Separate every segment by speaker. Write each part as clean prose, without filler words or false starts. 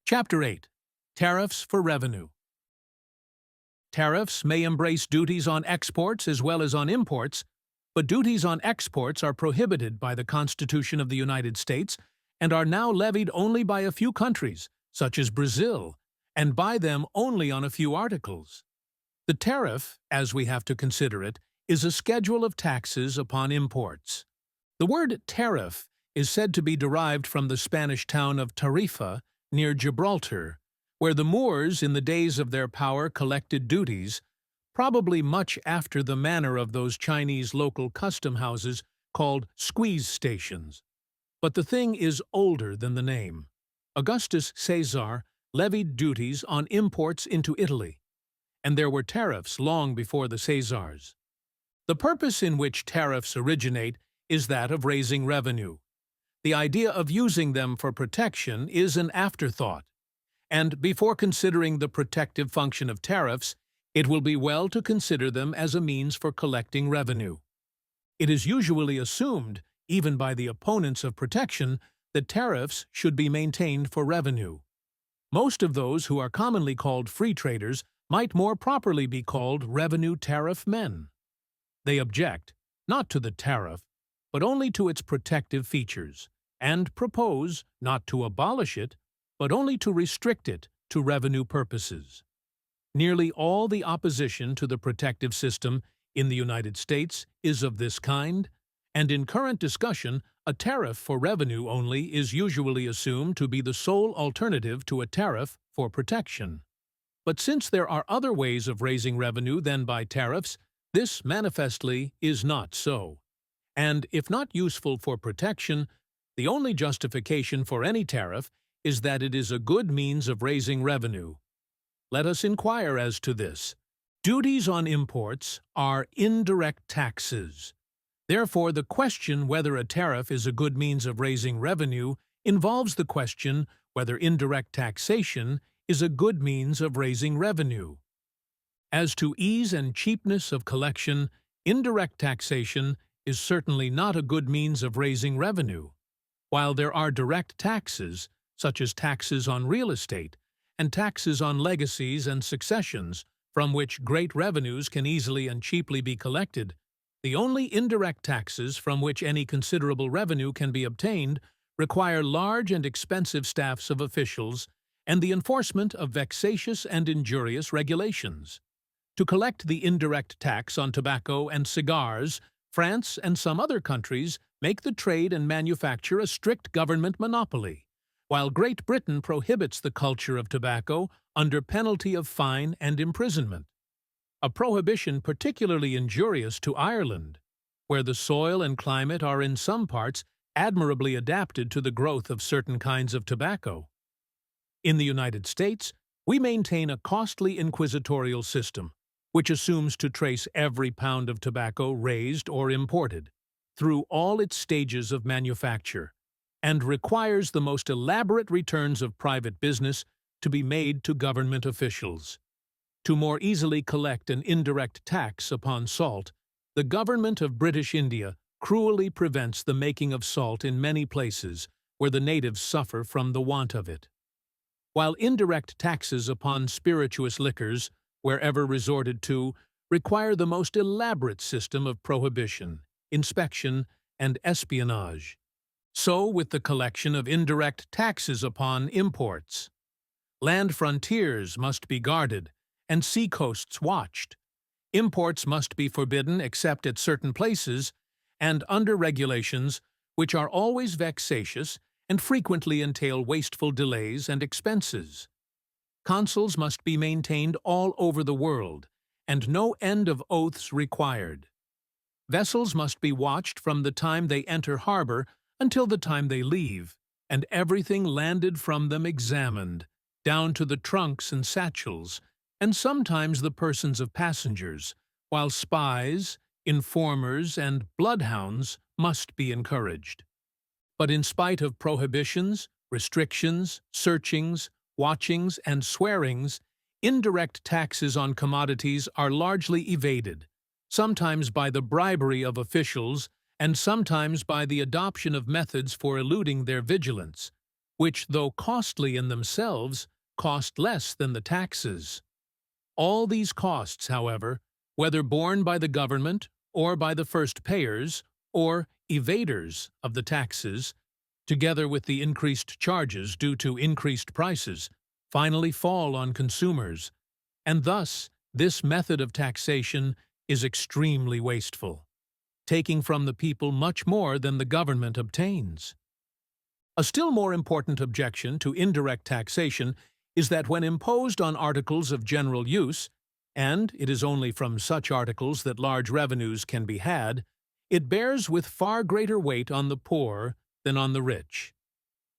Speaker 1: Chapter 8. Tariffs for Revenue. Tariffs may embrace duties on exports as well as on imports, but duties on exports are prohibited by the Constitution of the United States and are now levied only by a few countries, such as Brazil, and by them only on a few articles. The tariff, as we have to consider it, is a schedule of taxes upon imports. The word tariff is said to be derived from the Spanish town of Tarifa, near Gibraltar, where the Moors in the days of their power collected duties, probably much after the manner of those Chinese local custom houses called squeeze stations. But the thing is older than the name. Augustus Caesar levied duties on imports into Italy, and there were tariffs long before the Caesars. The purpose in which tariffs originate is that of raising revenue. The idea of using them for protection is an afterthought, and before considering the protective function of tariffs, it will be well to consider them as a means for collecting revenue. It is usually assumed, even by the opponents of protection, that tariffs should be maintained for revenue. Most of those who are commonly called free traders might more properly be called revenue tariff men. They object, not to the tariff, but only to its protective features, and propose not to abolish it, but only to restrict it to revenue purposes. Nearly all the opposition to the protective system in the United States is of this kind, and in current discussion, a tariff for revenue only is usually assumed to be the sole alternative to a tariff for protection. But since there are other ways of raising revenue than by tariffs, this manifestly is not so. And if not useful for protection, the only justification for any tariff is that it is a good means of raising revenue. Let us inquire as to this. Duties on imports are indirect taxes. Therefore, the question whether a tariff is a good means of raising revenue involves the question whether indirect taxation is a good means of raising revenue. As to ease and cheapness of collection, indirect taxation is certainly not a good means of raising revenue, while there are direct taxes, such as taxes on real estate and taxes on legacies and successions, from which great revenues can easily and cheaply be collected. The only indirect taxes from which any considerable revenue can be obtained require large and expensive staffs of officials and the enforcement of vexatious and injurious regulations. To collect the indirect tax on tobacco and cigars, France and some other countries make the trade and manufacture a strict government monopoly, while Great Britain prohibits the culture of tobacco under penalty of fine and imprisonment. A prohibition particularly injurious to Ireland, where the soil and climate are in some parts admirably adapted to the growth of certain kinds of tobacco. In the United States, we maintain a costly inquisitorial system, which assumes to trace every pound of tobacco raised or imported, through all its stages of manufacture, and requires the most elaborate returns of private business to be made to government officials. To more easily collect an indirect tax upon salt, the government of British India cruelly prevents the making of salt in many places where the natives suffer from the want of it. While indirect taxes upon spirituous liquors, wherever resorted to, require the most elaborate system of prohibition, inspection, and espionage. So with the collection of indirect taxes upon imports. Land frontiers must be guarded, and sea-coasts watched. Imports must be forbidden except at certain places, and under regulations which are always vexatious and frequently entail wasteful delays and expenses. Consuls must be maintained all over the world, and no end of oaths required. Vessels must be watched from the time they enter harbor until the time they leave, and everything landed from them examined, down to the trunks and satchels, and sometimes the persons of passengers, while spies, informers, and bloodhounds must be encouraged. But in spite of prohibitions, restrictions, searchings, watchings, and swearings, indirect taxes on commodities are largely evaded, sometimes by the bribery of officials and sometimes by the adoption of methods for eluding their vigilance. which, though costly in themselves, cost less than the taxes. All these costs, however, whether borne by the government or by the first payers or evaders of the taxes, together with the increased charges due to increased prices, finally fall on consumers, and thus this method of taxation is extremely wasteful, taking from the people much more than the government obtains. A still more important objection to indirect taxation is that when imposed on articles of general use, and it is only from such articles that large revenues can be had, it bears with far greater weight on the poor than on the rich.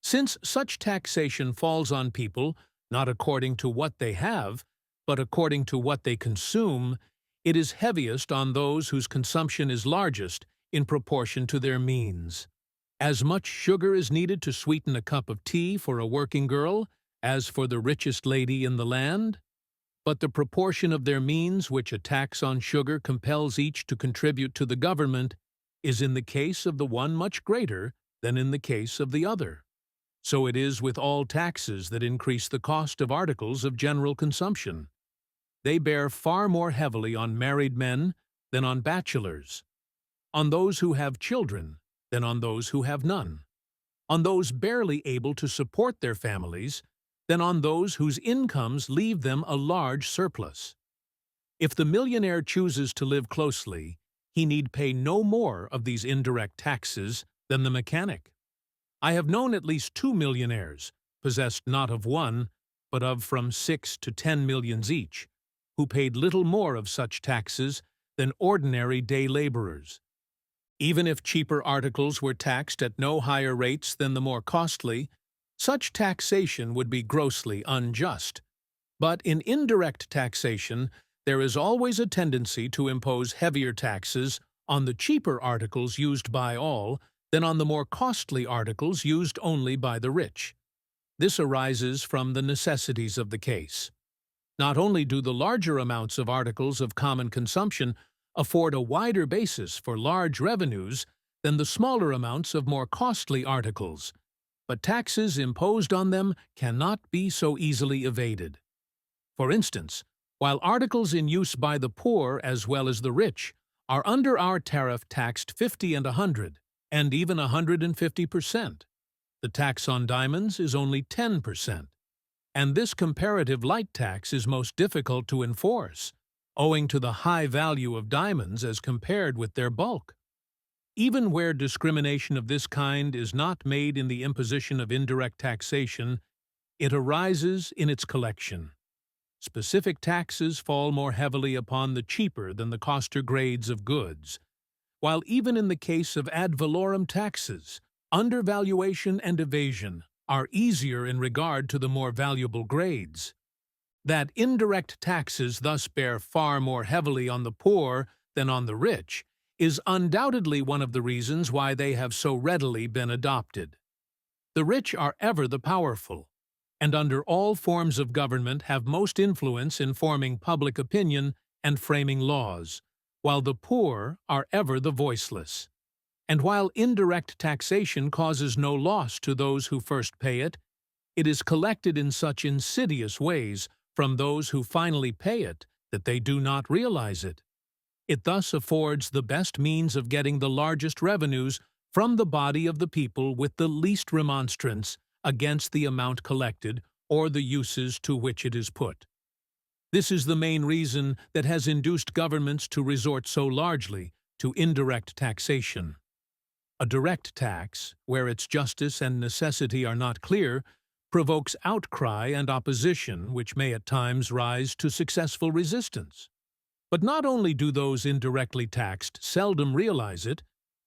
Speaker 1: Since such taxation falls on people not according to what they have, but according to what they consume, it is heaviest on those whose consumption is largest in proportion to their means. As much sugar is needed to sweeten a cup of tea for a working girl as for the richest lady in the land, but the proportion of their means which a tax on sugar compels each to contribute to the government is in the case of the one much greater than in the case of the other. So it is with all taxes that increase the cost of articles of general consumption. They bear far more heavily on married men than on bachelors, on those who have children than on those who have none, on those barely able to support their families than on those whose incomes leave them a large surplus. If the millionaire chooses to live closely, he need pay no more of these indirect taxes than the mechanic. I have known at least 2 millionaires, possessed not of one, but of from 6 to 10 millions each, who paid little more of such taxes than ordinary day laborers. Even if cheaper articles were taxed at no higher rates than the more costly, such taxation would be grossly unjust. But in indirect taxation, there is always a tendency to impose heavier taxes on the cheaper articles used by all than on the more costly articles used only by the rich. This arises from the necessities of the case. Not only do the larger amounts of articles of common consumption afford a wider basis for large revenues than the smaller amounts of more costly articles, but taxes imposed on them cannot be so easily evaded. For instance, while articles in use by the poor as well as the rich are under our tariff taxed 50 and 100, and even 150%, the tax on diamonds is only 10%, and this comparative light tax is most difficult to enforce, owing to the high value of diamonds as compared with their bulk. Even where discrimination of this kind is not made in the imposition of indirect taxation, it arises in its collection. Specific taxes fall more heavily upon the cheaper than the coster grades of goods, while even in the case of ad valorem taxes, undervaluation and evasion are easier in regard to the more valuable grades. That indirect taxes thus bear far more heavily on the poor than on the rich is undoubtedly one of the reasons why they have so readily been adopted. The rich are ever the powerful, and under all forms of government have most influence in forming public opinion and framing laws, while the poor are ever the voiceless. And while indirect taxation causes no loss to those who first pay it, it is collected in such insidious ways from those who finally pay it that they do not realize it. It thus affords the best means of getting the largest revenues from the body of the people with the least remonstrance against the amount collected or the uses to which it is put. This is the main reason that has induced governments to resort so largely to indirect taxation. A direct tax, where its justice and necessity are not clear, provokes outcry and opposition which may at times rise to successful resistance. But not only do those indirectly taxed seldom realize it,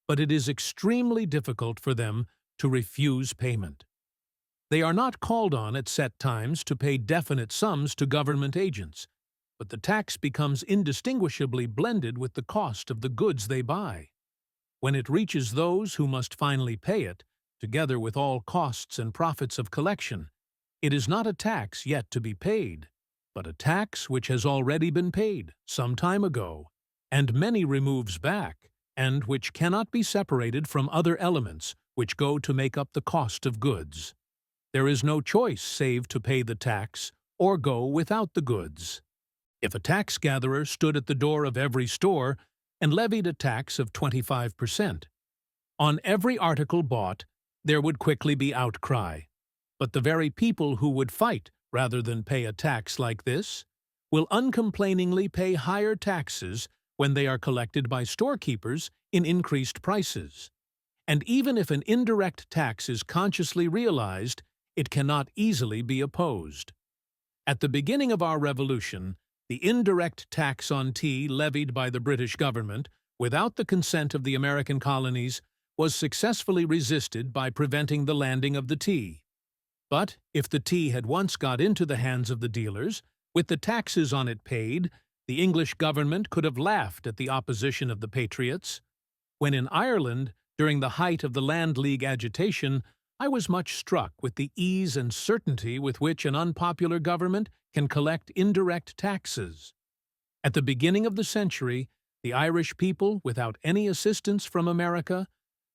Speaker 1: but it is extremely difficult for them to refuse payment. They are not called on at set times to pay definite sums to government agents, but the tax becomes indistinguishably blended with the cost of the goods they buy. When it reaches those who must finally pay it, together with all costs and profits of collection, it is not a tax yet to be paid, but a tax which has already been paid some time ago, and many removes back, and which cannot be separated from other elements which go to make up the cost of goods. There is no choice save to pay the tax or go without the goods. If a tax gatherer stood at the door of every store and levied a tax of 25%, on every article bought, there would quickly be outcry. But the very people who would fight rather than pay a tax like this will uncomplainingly pay higher taxes when they are collected by storekeepers in increased prices. And even if an indirect tax is consciously realized, it cannot easily be opposed. At the beginning of our revolution, the indirect tax on tea levied by the British government, without the consent of the American colonies, was successfully resisted by preventing the landing of the tea. But if the tea had once got into the hands of the dealers, with the taxes on it paid, the English government could have laughed at the opposition of the patriots. When in Ireland, during the height of the Land League agitation, I was much struck with the ease and certainty with which an unpopular government can collect indirect taxes. At the beginning of the century, the Irish people, without any assistance from America,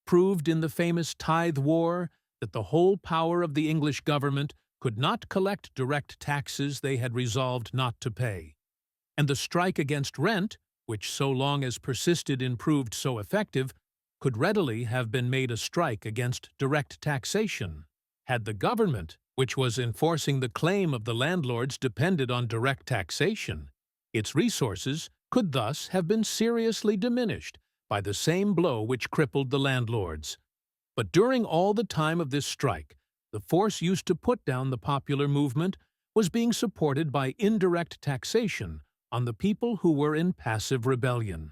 Speaker 1: proved in the famous Tithe War that the whole power of the English government could not collect direct taxes they had resolved not to pay. And the strike against rent, which so long as persisted and proved so effective, could readily have been made a strike against direct taxation, had the government, which was enforcing the claim of the landlords, depended on direct taxation. Its resources could thus have been seriously diminished by the same blow which crippled the landlords. But during all the time of this strike, the force used to put down the popular movement was being supported by indirect taxation on the people who were in passive rebellion.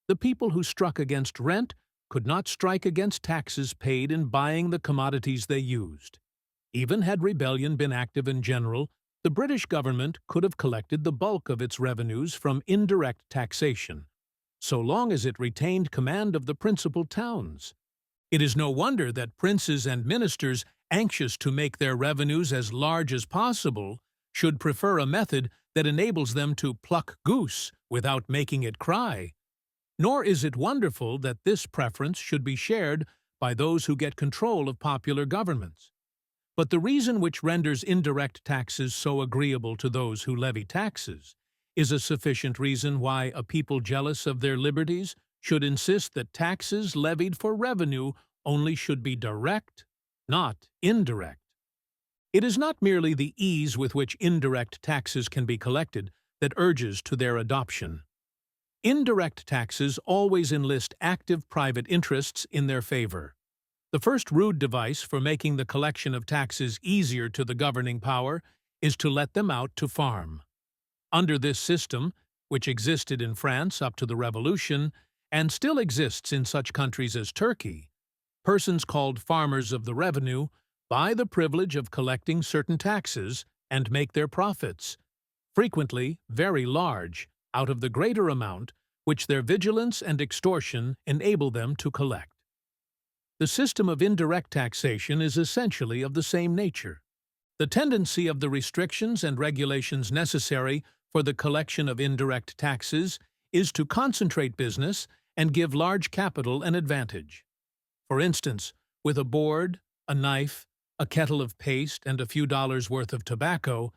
Speaker 1: The people who struck against rent could not strike against taxes paid in buying the commodities they used. Even had rebellion been active in general, the British government could have collected the bulk of its revenues from indirect taxation, so long as it retained command of the principal towns. It is no wonder that princes and ministers, anxious to make their revenues as large as possible, should prefer a method that enables them to pluck goose without making it cry. Nor is it wonderful that this preference should be shared by those who get control of popular governments. But the reason which renders indirect taxes so agreeable to those who levy taxes is a sufficient reason why a people jealous of their liberties should insist that taxes levied for revenue only should be direct, not indirect. It is not merely the ease with which indirect taxes can be collected that urges to their adoption. Indirect taxes always enlist active private interests in their favor. The first rude device for making the collection of taxes easier to the governing power is to let them out to farm. Under this system, which existed in France up to the Revolution and still exists in such countries as Turkey, persons called farmers of the revenue buy the privilege of collecting certain taxes and make their profits, frequently very large, out of the greater amount which their vigilance and extortion enable them to collect. The system of indirect taxation is essentially of the same nature. The tendency of the restrictions and regulations necessary for the collection of indirect taxes is to concentrate business and give large capital an advantage. For instance, with a board, a knife, a kettle of paste, and a few dollars' worth of tobacco,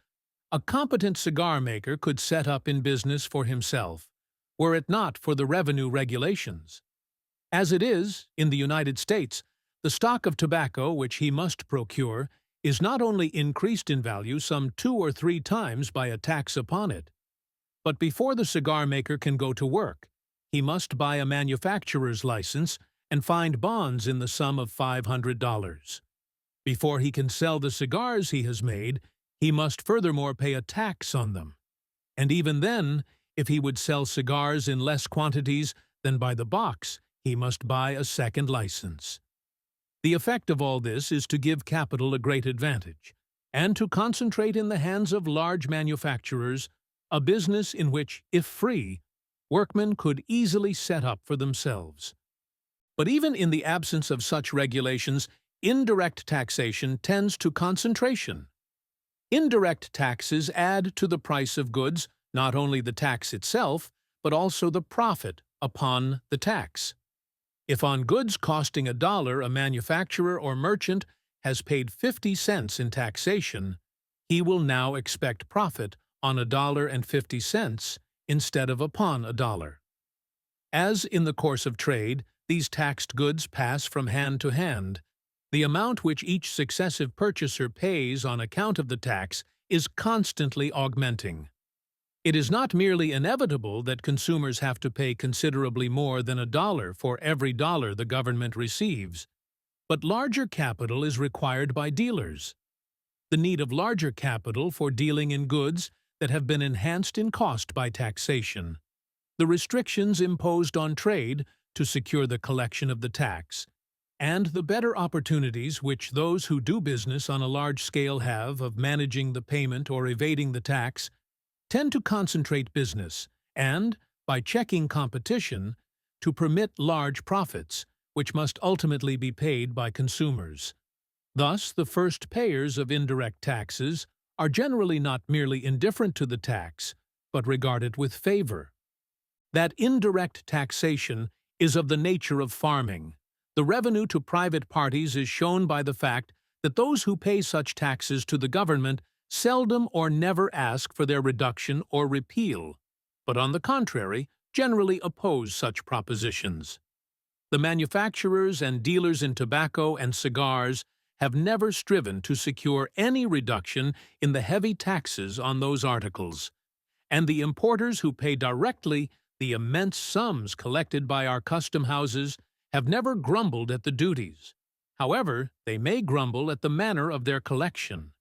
Speaker 1: a competent cigar maker could set up in business for himself, were it not for the revenue regulations. As it is, in the United States, the stock of tobacco which he must procure is not only increased in value some 2 or 3 times by a tax upon it, but before the cigar maker can go to work, he must buy a manufacturer's license and find bonds in the sum of $500. Before he can sell the cigars he has made, he must furthermore pay a tax on them. And even then, if he would sell cigars in less quantities than by the box, he must buy a second license. The effect of all this is to give capital a great advantage, and to concentrate in the hands of large manufacturers a business in which, if free, workmen could easily set up for themselves. But even in the absence of such regulations, indirect taxation tends to concentration. Indirect taxes add to the price of goods not only the tax itself, but also the profit upon the tax. If on goods costing $1 a manufacturer or merchant has paid 50 cents in taxation, he will now expect profit on $1.50 instead of upon $1. As in the course of trade, these taxed goods pass from hand to hand. The amount which each successive purchaser pays on account of the tax is constantly augmenting. It is not merely inevitable that consumers have to pay considerably more than $1 for every dollar the government receives, but larger capital is required by dealers. The need of larger capital for dealing in goods that have been enhanced in cost by taxation. The restrictions imposed on trade to secure the collection of the tax, and the better opportunities which those who do business on a large scale have of managing the payment or evading the tax, tend to concentrate business and, by checking competition, to permit large profits, which must ultimately be paid by consumers. Thus, the first payers of indirect taxes are generally not merely indifferent to the tax, but regard it with favor. That indirect taxation is of the nature of farming. The revenue to private parties is shown by the fact that those who pay such taxes to the government seldom or never ask for their reduction or repeal, but on the contrary, generally oppose such propositions. The manufacturers and dealers in tobacco and cigars have never striven to secure any reduction in the heavy taxes on those articles, and the importers who pay directly the immense sums collected by our custom houses have never grumbled at the duties. However, they may grumble at the manner of their collection.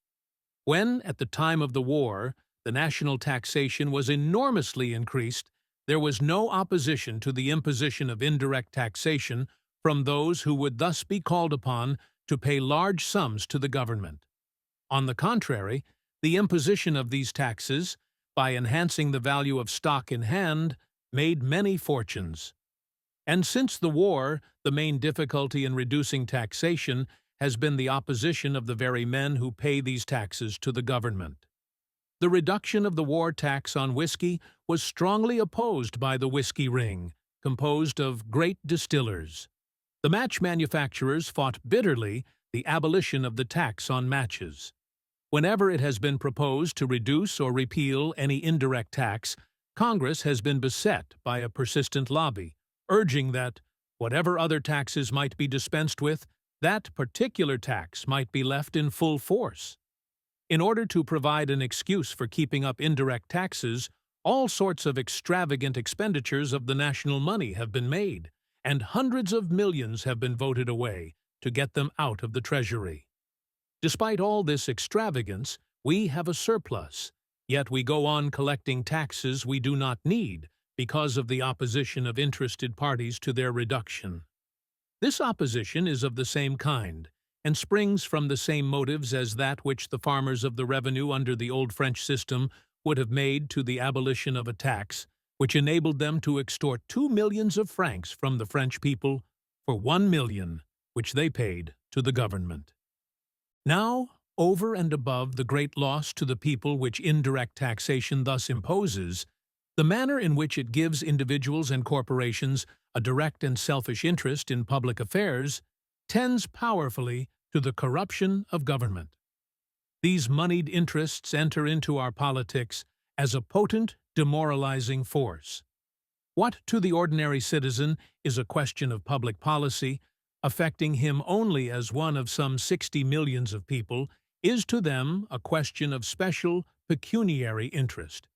Speaker 1: When, at the time of the war, the national taxation was enormously increased, there was no opposition to the imposition of indirect taxation from those who would thus be called upon to pay large sums to the government. On the contrary, the imposition of these taxes, by enhancing the value of stock in hand, made many fortunes. And since the war, the main difficulty in reducing taxation has been the opposition of the very men who pay these taxes to the government. The reduction of the war tax on whiskey was strongly opposed by the whiskey ring, composed of great distillers. The match manufacturers fought bitterly the abolition of the tax on matches. Whenever it has been proposed to reduce or repeal any indirect tax, Congress has been beset by a persistent lobby, urging that, whatever other taxes might be dispensed with, that particular tax might be left in full force. In order to provide an excuse for keeping up indirect taxes, all sorts of extravagant expenditures of the national money have been made, and hundreds of millions have been voted away to get them out of the Treasury. Despite all this extravagance, we have a surplus, yet we go on collecting taxes we do not need because of the opposition of interested parties to their reduction. This opposition is of the same kind, and springs from the same motives as that which the farmers of the revenue under the old French system would have made to the abolition of a tax, which enabled them to extort 2 millions of francs from the French people for 1 million, which they paid to the government. Now, over and above the great loss to the people which indirect taxation thus imposes, the manner in which it gives individuals and corporations a direct and selfish interest in public affairs tends powerfully to the corruption of government. These moneyed interests enter into our politics as a potent, demoralizing force. What to the ordinary citizen is a question of public policy, affecting him only as one of some 60 millions of people, is to them a question of special pecuniary interest.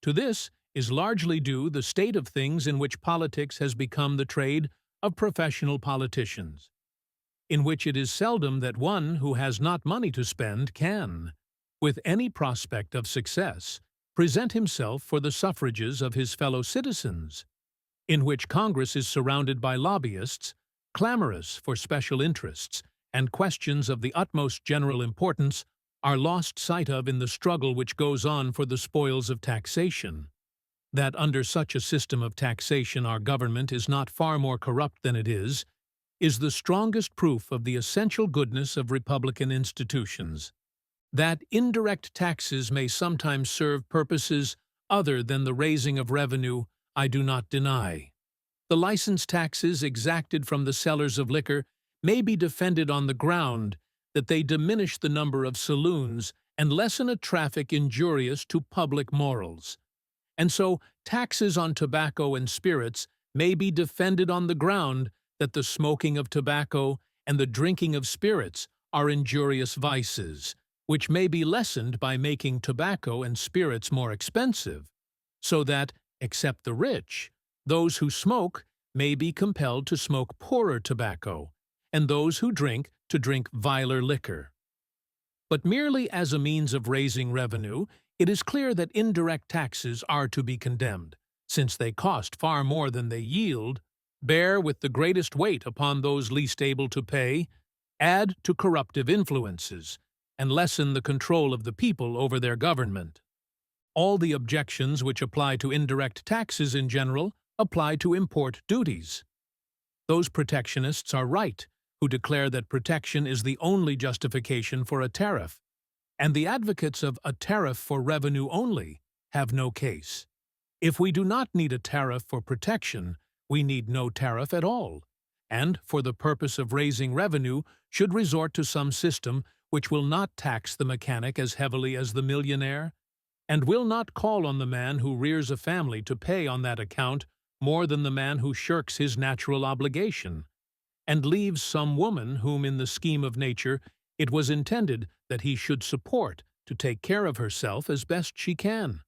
Speaker 1: To this is largely due the state of things in which politics has become the trade of professional politicians, in which it is seldom that one who has not money to spend can, with any prospect of success, present himself for the suffrages of his fellow citizens, in which Congress is surrounded by lobbyists, clamorous for special interests, and questions of the utmost general importance are lost sight of in the struggle which goes on for the spoils of taxation. That under such a system of taxation our government is not far more corrupt than it is the strongest proof of the essential goodness of republican institutions. That indirect taxes may sometimes serve purposes other than the raising of revenue, I do not deny. The license taxes exacted from the sellers of liquor may be defended on the ground that they diminish the number of saloons and lessen a traffic injurious to public morals. And so, taxes on tobacco and spirits may be defended on the ground that the smoking of tobacco and the drinking of spirits are injurious vices, which may be lessened by making tobacco and spirits more expensive, so that, except the rich, those who smoke may be compelled to smoke poorer tobacco, and those who drink to drink viler liquor. But merely as a means of raising revenue, it is clear that indirect taxes are to be condemned, since they cost far more than they yield, bear with the greatest weight upon those least able to pay, add to corruptive influences, and lessen the control of the people over their government. All the objections which apply to indirect taxes in general apply to import duties. Those protectionists are right who declare that protection is the only justification for a tariff, and the advocates of a tariff for revenue only have no case. If we do not need a tariff for protection, we need no tariff at all, and, for the purpose of raising revenue, should resort to some system which will not tax the mechanic as heavily as the millionaire, and will not call on the man who rears a family to pay on that account more than the man who shirks his natural obligation, and leaves some woman whom in the scheme of nature it was intended that he should support to take care of herself as best she can.